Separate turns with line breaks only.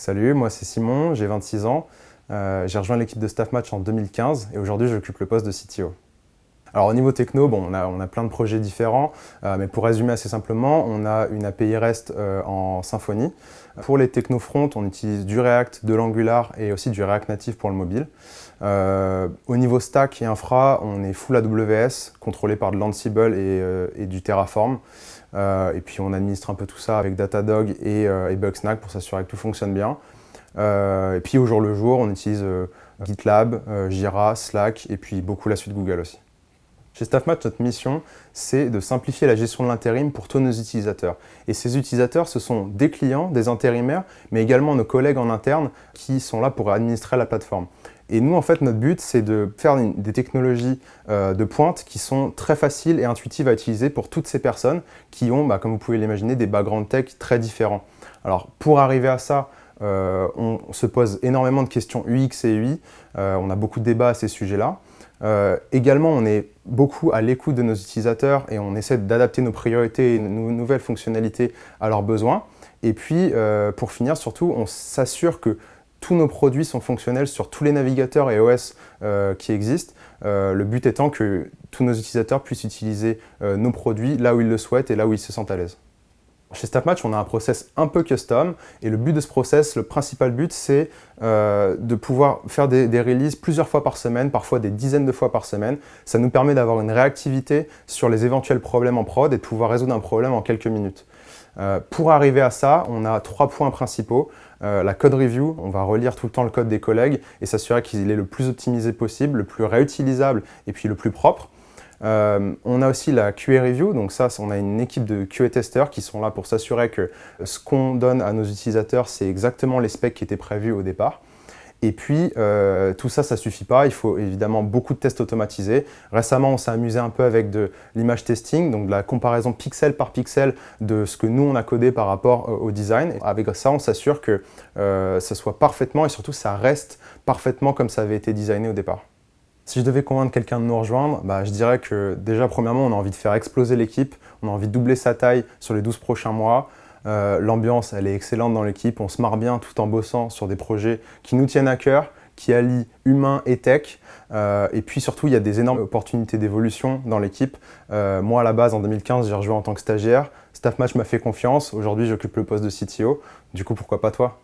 Salut, moi c'est Simon, j'ai 26 ans. J'ai rejoint l'équipe de Staffmatch en 2015 et aujourd'hui j'occupe le poste de CTO. Alors au niveau techno, bon, on a plein de projets différents, mais pour résumer assez simplement, on a une API REST en Symfony. Pour les techno front, on utilise du React, de l'Angular et aussi du React Native pour le mobile. Au niveau stack et infra, on est full AWS, contrôlé par de l'Ansible et du Terraform. Et puis on administre un peu tout ça avec Datadog et Bugsnag pour s'assurer que tout fonctionne bien. Et puis au jour le jour, on utilise GitLab, Jira, Slack et puis beaucoup la suite Google aussi. Chez Staffmatch, notre mission, c'est de simplifier la gestion de l'intérim pour tous nos utilisateurs. Et ces utilisateurs, ce sont des clients, des intérimaires, mais également nos collègues en interne qui sont là pour administrer la plateforme. Et nous, en fait, notre but, c'est de faire des technologies de pointe qui sont très faciles et intuitives à utiliser pour toutes ces personnes qui ont, comme vous pouvez l'imaginer, des backgrounds tech très différents. Alors, pour arriver à ça, on se pose énormément de questions UX et UI. On a beaucoup de débats à ces sujets-là. Également, on est beaucoup à l'écoute de nos utilisateurs et on essaie d'adapter nos priorités et nos nouvelles fonctionnalités à leurs besoins. Et puis, pour finir, surtout, on s'assure que tous nos produits sont fonctionnels sur tous les navigateurs et OS qui existent. Le but étant que tous nos utilisateurs puissent utiliser nos produits là où ils le souhaitent et là où ils se sentent à l'aise. Chez Staffmatch, on a un process un peu custom et le but de ce process, le principal but, c'est de pouvoir faire des releases plusieurs fois par semaine, parfois des dizaines de fois par semaine. Ça nous permet d'avoir une réactivité sur les éventuels problèmes en prod et de pouvoir résoudre un problème en quelques minutes. Pour arriver à ça, on a 3 points principaux. La code review, on va relire tout le temps le code des collègues et s'assurer qu'il est le plus optimisé possible, le plus réutilisable et puis le plus propre. On a aussi la QA review, donc ça, on a une équipe de QA testeurs qui sont là pour s'assurer que ce qu'on donne à nos utilisateurs, c'est exactement les specs qui étaient prévus au départ. Et puis, tout ça, ça ne suffit pas. Il faut évidemment beaucoup de tests automatisés. Récemment, on s'est amusé un peu avec de l'image testing, donc de la comparaison pixel par pixel de ce que nous, on a codé par rapport au design. Et avec ça, on s'assure que ça soit parfaitement et surtout, ça reste parfaitement comme ça avait été designé au départ. Si je devais convaincre quelqu'un de nous rejoindre, je dirais que déjà, premièrement, on a envie de faire exploser l'équipe, on a envie de doubler sa taille sur les 12 prochains mois. L'ambiance, elle est excellente dans l'équipe, on se marre bien tout en bossant sur des projets qui nous tiennent à cœur, qui allient humain et tech. Et puis surtout, il y a des énormes opportunités d'évolution dans l'équipe. Moi, à la base, en 2015, j'ai rejoint en tant que stagiaire. Staffmatch m'a fait confiance. Aujourd'hui, j'occupe le poste de CTO. Du coup, pourquoi pas toi ?